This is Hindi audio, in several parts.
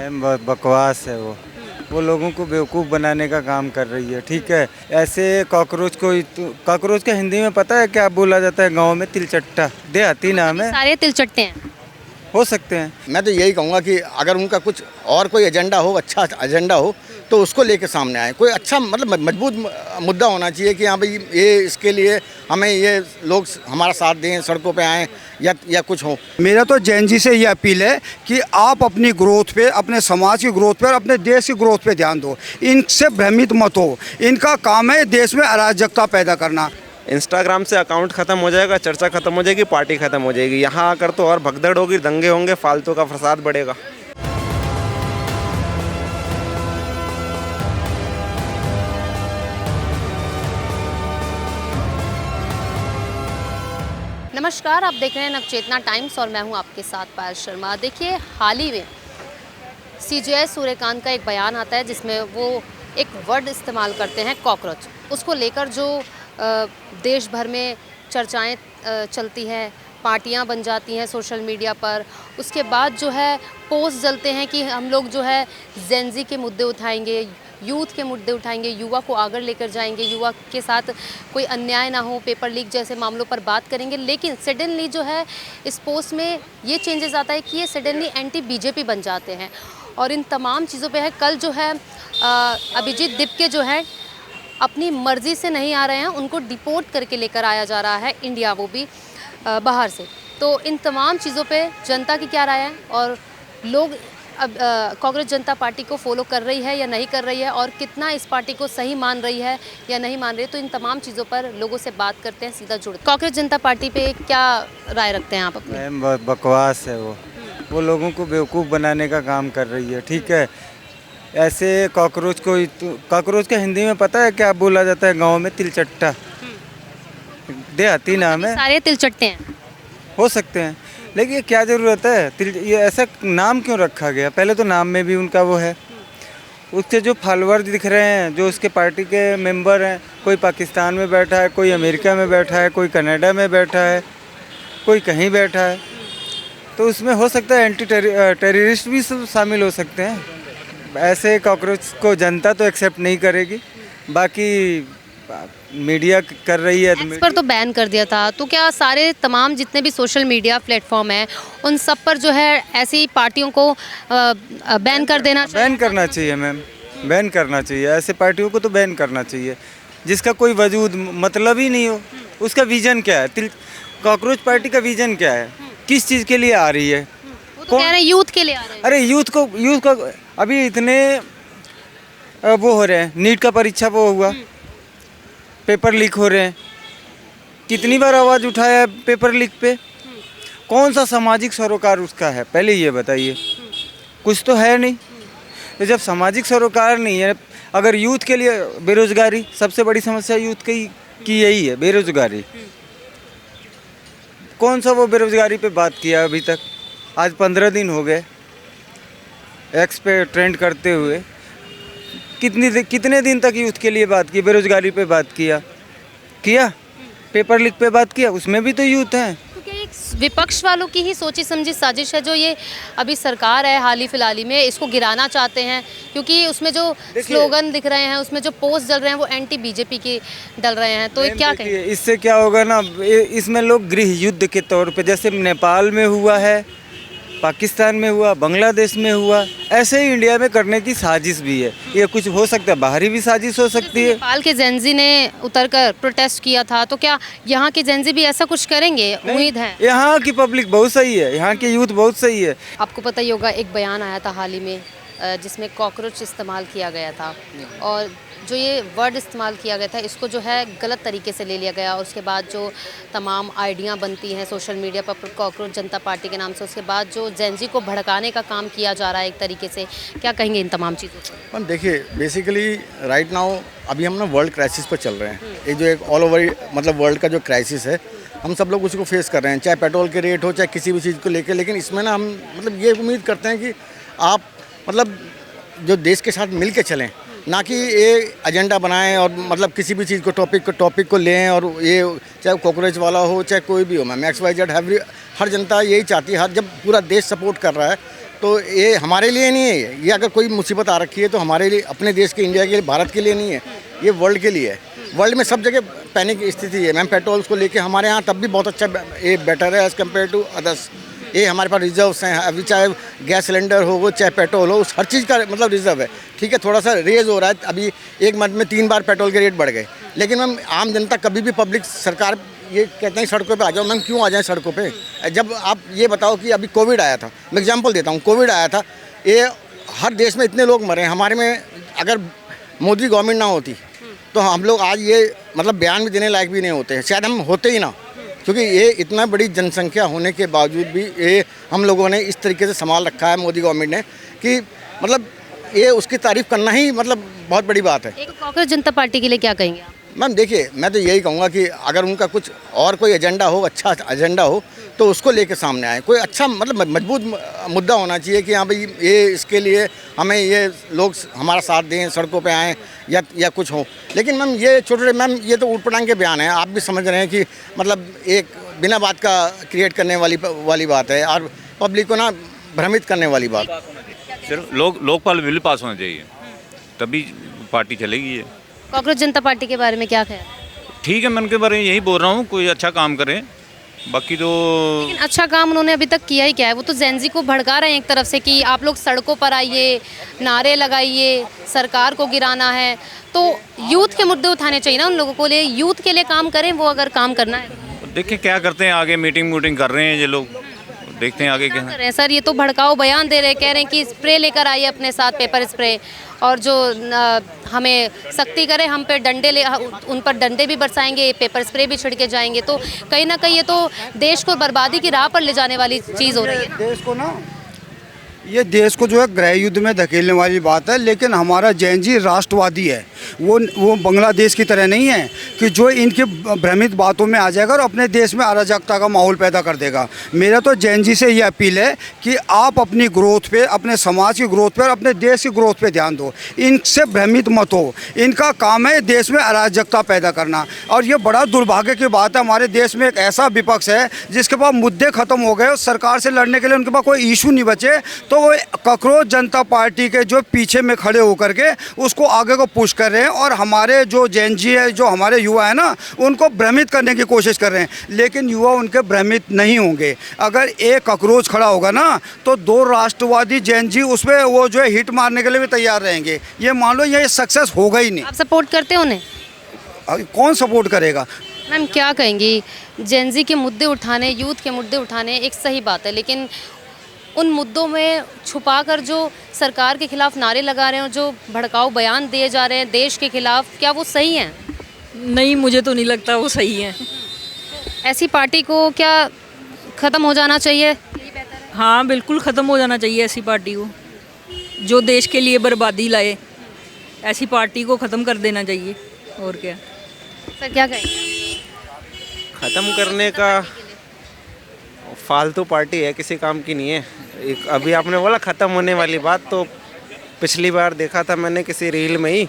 मैम बकवास है वो लोगों को बेवकूफ़ बनाने का काम कर रही है। ठीक है, ऐसे कॉकरोच का हिंदी में पता है क्या बोला जाता है? गांव में तिलचट्टा, देहाती नाम है। सारे तिलचट्टे हैं। हो सकते हैं। मैं तो यही कहूँगा कि अगर उनका कुछ और कोई एजेंडा हो, अच्छा एजेंडा हो, तो उसको लेके सामने आए। कोई अच्छा मतलब मजबूत मुद्दा होना चाहिए कि हाँ भाई ये इसके लिए हमें ये लोग हमारा साथ दें, सड़कों पे आएँ या कुछ हो। मेरा तो जैन जी से ये अपील है कि आप अपनी ग्रोथ पे, अपने समाज की ग्रोथ पे और अपने देश की ग्रोथ पे ध्यान दो। इनसे भ्रमित मत हो। इनका काम है देश में अराजकता पैदा करना। इंस्टाग्राम से अकाउंट ख़त्म हो जाएगा, चर्चा ख़त्म हो जाएगी, पार्टी ख़त्म हो जाएगी। यहाँ आकर तो और भगदड़ होगी, दंगे होंगे, फालतू का फसाद बढ़ेगा। नमस्कार, आप देख रहे हैं नवचेतना टाइम्स और मैं हूं आपके साथ पायल शर्मा। देखिए, हाल ही में CJ सूर्यकांत का एक बयान आता है जिसमें वो एक वर्ड इस्तेमाल करते हैं, कॉकरोच। उसको लेकर जो देश भर में चर्चाएं चलती हैं, पार्टियां बन जाती हैं सोशल मीडिया पर। उसके बाद जो है पोस्ट जलते हैं कि हम लोग जो है जेन ज़ी के मुद्दे उठाएंगे, यूथ के मुद्दे उठाएंगे, युवा को आगे लेकर जाएंगे, युवा के साथ कोई अन्याय ना हो, पेपर लीक जैसे मामलों पर बात करेंगे। लेकिन सडनली जो है इस पोस्ट में ये चेंजेस आता है कि ये सडनली एंटी BJP बन जाते हैं और इन तमाम चीज़ों पे है। कल जो है अभिजीत दीपके जो है अपनी मर्ज़ी से नहीं आ रहे हैं, उनको डिपोर्ट करके लेकर आया जा रहा है इंडिया, वो भी बाहर से। तो इन तमाम चीज़ों पे जनता की क्या राय है और लोग अब कांग्रेस जनता पार्टी को फॉलो कर रही है या नहीं कर रही है और कितना इस पार्टी को सही मान रही है या नहीं मान रही है, तो इन तमाम चीज़ों पर लोगों से बात करते हैं, सीधा जुड़ते हैं। कांग्रेस जनता पार्टी पे क्या राय रखते हैं आप अपनी? मैम बकवास है वो लोगों को बेवकूफ़ बनाने का काम कर रही है। ठीक है, ऐसे कॉकरोच का हिंदी में पता है क्या बोला जाता है? गाँव में तिलचट्टा, देहाती नाम है। सारे तिलचट्टे हैं। हो सकते हैं, लेकिन ये क्या ज़रूरत है? ये ऐसा नाम क्यों रखा गया? पहले तो नाम में भी उनका वो है। उसके जो फॉलोअर दिख रहे हैं, जो उसके पार्टी के मेंबर हैं, कोई पाकिस्तान में बैठा है, कोई अमेरिका में बैठा है, कोई कनाडा में बैठा है, कोई कहीं बैठा है। तो उसमें हो सकता है टेररिस्ट भी सब शामिल हो सकते हैं। ऐसे कॉकरोच को जनता तो एक्सेप्ट नहीं करेगी, बाकी मीडिया कर रही है। एक्स पर तो बैन कर दिया था, तो क्या सारे तमाम जितने भी सोशल मीडिया प्लेटफॉर्म हैं उन सब पर जो है ऐसी पार्टियों को बैन कर देना चाहिए? बैन करना चाहिए मैम, बैन करना चाहिए। ऐसे पार्टियों को तो बैन करना चाहिए जिसका कोई वजूद मतलब ही नहीं हो। उसका विजन क्या है? कॉकरोच पार्टी का विजन क्या है? किस चीज़ के लिए आ रही है? वो तो कह रहे हैं यूथ के लिए आ रहे हैं। अरे यूथ को अभी इतने वो हो रहे हैं, नीट का परीक्षा वो हुआ, पेपर लीक हो रहे हैं। कितनी बार आवाज़ उठाया है पेपर लीक पे? कौन सा सामाजिक सरोकार उसका है? पहले ये बताइए। कुछ तो है नहीं। तो जब सामाजिक सरोकार नहीं है, अगर यूथ के लिए बेरोजगारी, सबसे बड़ी समस्या यूथ की यही है, बेरोजगारी। कौन सा वो बेरोजगारी पे बात किया अभी तक? आज 15 दिन हो गए एक्स पे ट्रेंड करते हुए। कितने दिन तक यूथ के लिए बात की? बेरोजगारी पे बात किया पेपर लीक पे बात किया, उसमें भी तो यूथ हैं। तो क्या एक विपक्ष वालों की ही सोची समझी साजिश है जो ये अभी सरकार है हाल ही फिलहाल में इसको गिराना चाहते हैं? क्योंकि उसमें जो स्लोगन दिख रहे हैं, उसमें जो पोस्ट डल रहे हैं वो एंटी BJP के डल रहे हैं, तो क्या कहें? इससे क्या होगा ना, इसमें लोग गृह युद्ध के तौर पे, जैसे नेपाल में हुआ है, पाकिस्तान में हुआ, बांग्लादेश में हुआ, ऐसे ही इंडिया में करने की साजिश भी है। ये कुछ हो सकता है, बाहरी भी साजिश हो सकती है। नेपाल के जेन ज़ी ने उतरकर प्रोटेस्ट किया था, तो क्या यहाँ के जेन ज़ी भी ऐसा कुछ करेंगे? उम्मीद है। यहाँ की पब्लिक बहुत सही है, यहाँ के यूथ बहुत सही है। आपको पता ही होगा, एक बयान आया था हाल ही में जिसमें कॉकरोच इस्तेमाल किया गया था और जो ये वर्ड इस्तेमाल किया गया था इसको जो है गलत तरीके से ले लिया गया। और उसके बाद जो तमाम आइडियाँ बनती हैं सोशल मीडिया पर कॉकरोच जनता पार्टी के नाम से, उसके बाद जो जेन ज़ी को भड़काने का काम किया जा रहा है एक तरीके से, क्या कहेंगे इन तमाम चीज़ों पर? देखिए, बेसिकली राइट नाउ अभी हम ना वर्ल्ड क्राइसिस पर चल रहे हैं। ये जो एक ऑल ओवर मतलब वर्ल्ड का जो क्राइसिस है, हम सब लोग उसको फेस कर रहे हैं, चाहे पेट्रोल के रेट हो, चाहे किसी भी चीज़ को लेकर। लेकिन इसमें ना हम मतलब ये उम्मीद करते हैं कि आप मतलब जो देश के साथ मिल के चलें, ना कि ये एजेंडा बनाएं और मतलब किसी भी चीज़ को टॉपिक को लें। और ये चाहे कॉकरोच वाला हो, चाहे कोई भी हो, मैम XYZ हर जनता यही चाहती है। जब पूरा देश सपोर्ट कर रहा है तो ये हमारे लिए नहीं है, ये अगर कोई मुसीबत आ रखी है तो हमारे लिए, अपने देश के, इंडिया के लिए, भारत के लिए नहीं है, ये वर्ल्ड के लिए है। वर्ल्ड में सब जगह पैनिक स्थिति है मैम। पेट्रोल्स को लेके हमारे यहाँ तब भी बहुत अच्छा ये बेटर है एज़ कम्पेयर टू अदर्स। ये हमारे पास रिजर्व्स हैं अभी, चाहे गैस सिलेंडर हो वो चाहे पेट्रोल हो, उस हर चीज़ का मतलब रिजर्व है। ठीक है, थोड़ा सा रेज हो रहा है, अभी एक मंथ में 3 बार पेट्रोल के रेट बढ़ गए, लेकिन मैम आम जनता कभी भी, पब्लिक, सरकार ये कहते हैं सड़कों पे आ जाओ। मैम क्यों आ जाएं सड़कों पे? जब आप ये बताओ कि अभी कोविड आया था, मैं एग्जांपल देता हूँ, कोविड आया था, ये हर देश में इतने लोग मरे, हमारे में अगर मोदी गवर्नमेंट ना होती तो हम लोग आज ये मतलब बयान भी देने लायक भी नहीं होते, शायद हम होते ही ना, क्योंकि ये इतना बड़ी जनसंख्या होने के बावजूद भी ये हम लोगों ने इस तरीके से संभाल रखा है मोदी गवर्नमेंट ने कि मतलब ये उसकी तारीफ करना ही मतलब बहुत बड़ी बात है। एक कांग्रेस जनता पार्टी के लिए क्या कहेंगे आप? मैम देखिए, मैं तो यही कहूँगा कि अगर उनका कुछ और कोई एजेंडा हो, अच्छा एजेंडा हो, तो उसको लेके सामने आए। कोई अच्छा मतलब मजबूत मुद्दा होना चाहिए कि हाँ भाई ये इसके लिए हमें ये लोग हमारा साथ दें, सड़कों पे आएँ या कुछ हो। लेकिन मैम ये छोटे मैम ये तो ऊटपटांग के बयान हैं, आप भी समझ रहे हैं कि मतलब एक बिना बात का क्रिएट करने वाली बात है और पब्लिक को ना भ्रमित करने वाली बात। सिर्फ लोकपाल बिल पास होना चाहिए, तभी पार्टी चलेगी। ये कांग्रेस जनता पार्टी के बारे में क्या ख्याल? ठीक है, मैं उनके बारे में यही बोल रहा हूँ, कोई अच्छा काम करें, बाकी तो लेकिन अच्छा काम उन्होंने अभी तक किया ही क्या है? वो तो जेनजी को भड़का रहे हैं एक तरफ से कि आप लोग सड़कों पर आइए, नारे लगाइए, सरकार को गिराना है। तो यूथ के मुद्दे उठाने चाहिए ना उन लोगों को, लिए यूथ के लिए काम करें वो, अगर काम करना है। देखिए क्या करते हैं, आगे मीटिंग कर रहे हैं ये लोग, देखते हैं आगे क्या कर रहे हैं सर, ये तो भड़काऊ बयान दे रहे हैं, कह रहे हैं कि स्प्रे लेकर आइए अपने साथ, पेपर स्प्रे, और जो हमें सख्ती करे, हम पे डंडे ले, उन पर डंडे भी बरसाएंगे, पेपर स्प्रे भी छिड़के जाएंगे। तो कहीं ना कहीं ये तो देश को बर्बादी की राह पर ले जाने वाली चीज़ हो रही है। देश को ना, ये देश को जो है गृह युद्ध में धकेलने वाली बात है। लेकिन हमारा जैन जी राष्ट्रवादी है, वो बांग्लादेश की तरह नहीं है कि जो इनके भ्रमित बातों में आ जाएगा और अपने देश में अराजकता का माहौल पैदा कर देगा। मेरा तो जैन जी से ये अपील है कि आप अपनी ग्रोथ पे, अपने समाज की ग्रोथ पे और अपने देश की ग्रोथ पे ध्यान दो, इनसे भ्रमित मत हो। इनका काम है देश में अराजकता पैदा करना, और ये बड़ा दुर्भाग्य की बात है, हमारे देश में एक ऐसा विपक्ष है जिसके पास मुद्दे खत्म हो गए, सरकार से लड़ने के लिए उनके पास कोई इशू नहीं बचे, तो वो कांग्रेस जनता पार्टी के जो पीछे में खड़े होकर के उसको आगे को पुश कर रहे हैं, और हमारे जो जैन जी है, जो हमारे युवा है ना, उनको भ्रमित करने की कोशिश कर रहे हैं। लेकिन युवा उनके भ्रमित नहीं होंगे। अगर एक कांग्रेस खड़ा होगा ना, तो 2 राष्ट्रवादी जैन जी उसमें वो जो है हिट मारने के लिए भी तैयार रहेंगे। ये मान लो ये सक्सेस होगा ही नहीं। आप सपोर्ट करते हो उन्हें? कौन सपोर्ट करेगा? मैम क्या कहेंगी, जेनजी के मुद्दे उठाने, यूथ के मुद्दे उठाने एक सही बात है, लेकिन उन मुद्दों में छुपाकर जो सरकार के खिलाफ नारे लगा रहे हैं, जो भड़काऊ बयान दिए जा रहे हैं देश के खिलाफ, क्या वो सही हैं? नहीं, मुझे तो नहीं लगता वो सही है। ऐसी पार्टी को क्या ख़त्म हो जाना चाहिए? हाँ बिल्कुल, ख़त्म हो जाना चाहिए ऐसी पार्टी को, जो देश के लिए बर्बादी लाए, ऐसी पार्टी को ख़त्म कर देना चाहिए। और क्या सर क्या कहें? ख़त्म करने का, फालतू पार्टी है, किसी काम की नहीं है। एक अभी आपने बोला ख़त्म होने वाली बात, तो पिछली बार देखा था मैंने किसी रील में ही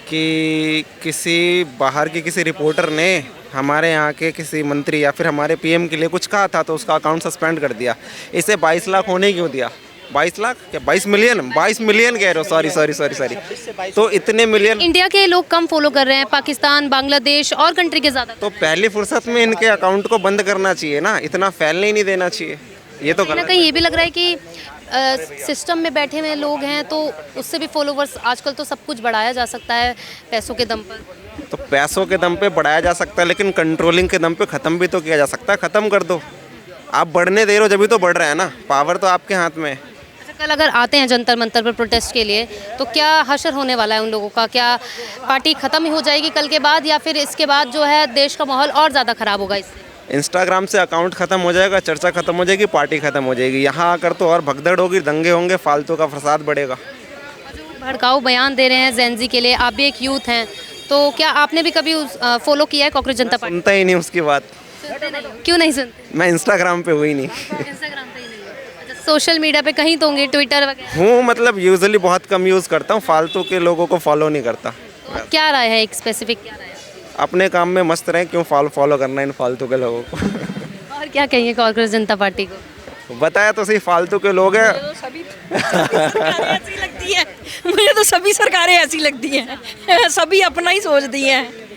कि किसी बाहर की किसी रिपोर्टर ने हमारे यहाँ के किसी मंत्री या फिर हमारे पीएम के लिए कुछ कहा था, तो उसका अकाउंट सस्पेंड कर दिया। इसे 22 लाख होने क्यों दिया? 22 लाख क्या, 22 मिलियन कह रहे हो, सॉरी। तो इतने मिलियन इंडिया के लोग कम फॉलो कर रहे हैं, पाकिस्तान, बांग्लादेश और कंट्री के ज़्यादा। तो पहली फुर्सत में इनके अकाउंट को बंद करना चाहिए ना, इतना फैलने ही नहीं देना चाहिए। ये तो कहीं ना कहीं ये भी लग रहा है कि सिस्टम में बैठे हुए लोग हैं, तो उससे भी फॉलोवर्स, आजकल तो सब कुछ बढ़ाया जा सकता है पैसों के दम पर। तो पैसों के दम पे बढ़ाया जा सकता है, लेकिन कंट्रोलिंग के दम पे ख़त्म भी तो किया जा सकता है। ख़त्म कर दो, आप बढ़ने दे रहे हो जब भी तो बढ़ रहा है ना, पावर तो आपके हाथ में है। अच्छा, कल अगर आते हैं जंतर मंतर पर प्रोटेस्ट के लिए, तो क्या हशर होने वाला है उन लोगों का? क्या पार्टी ख़त्म ही हो जाएगी कल के बाद, या फिर इसके बाद जो है देश का माहौल और ज़्यादा ख़राब होगा इससे? इंस्टाग्राम से अकाउंट ख़त्म हो जाएगा, चर्चा ख़त्म हो जाएगी, पार्टी ख़त्म हो जाएगी। यहाँ आकर तो और भगदड़ होगी, दंगे होंगे, फालतू का फसाद बढ़ेगा। भड़काऊ बयान दे रहे हैं जेनजी के लिए, आप भी एक यूथ हैं, तो क्या आपने भी कभी फॉलो किया है कांग्रेस जनता पार्टी? सुनता ही नहीं उसकी बात। क्यों नहीं सुनते? मैं इंस्टाग्राम पे हुई नहीं। इंस्टाग्राम पे ही नहीं है। अच्छा, सोशल मीडिया पे कहीं तो होंगे, ट्विटर वगैरह? हूँ, मतलब यूजुअली बहुत कम यूज़ करता हूँ, फालतू के लोगों को फॉलो नहीं करता। क्या राय है, एक स्पेसिफिक क्या राय है? अपने काम में मस्त रहें, क्यों फॉलो करना इन फालतू के लोगों को। और क्या कहिए कांग्रेस जनता पार्टी को? बताया तो सही, फालतू के लोग हैं। तो सभी सरकारें ऐसी लगती हैं, मुझे तो सभी सरकारें ऐसी लगती हैं, सभी अपना ही सोचती हैं।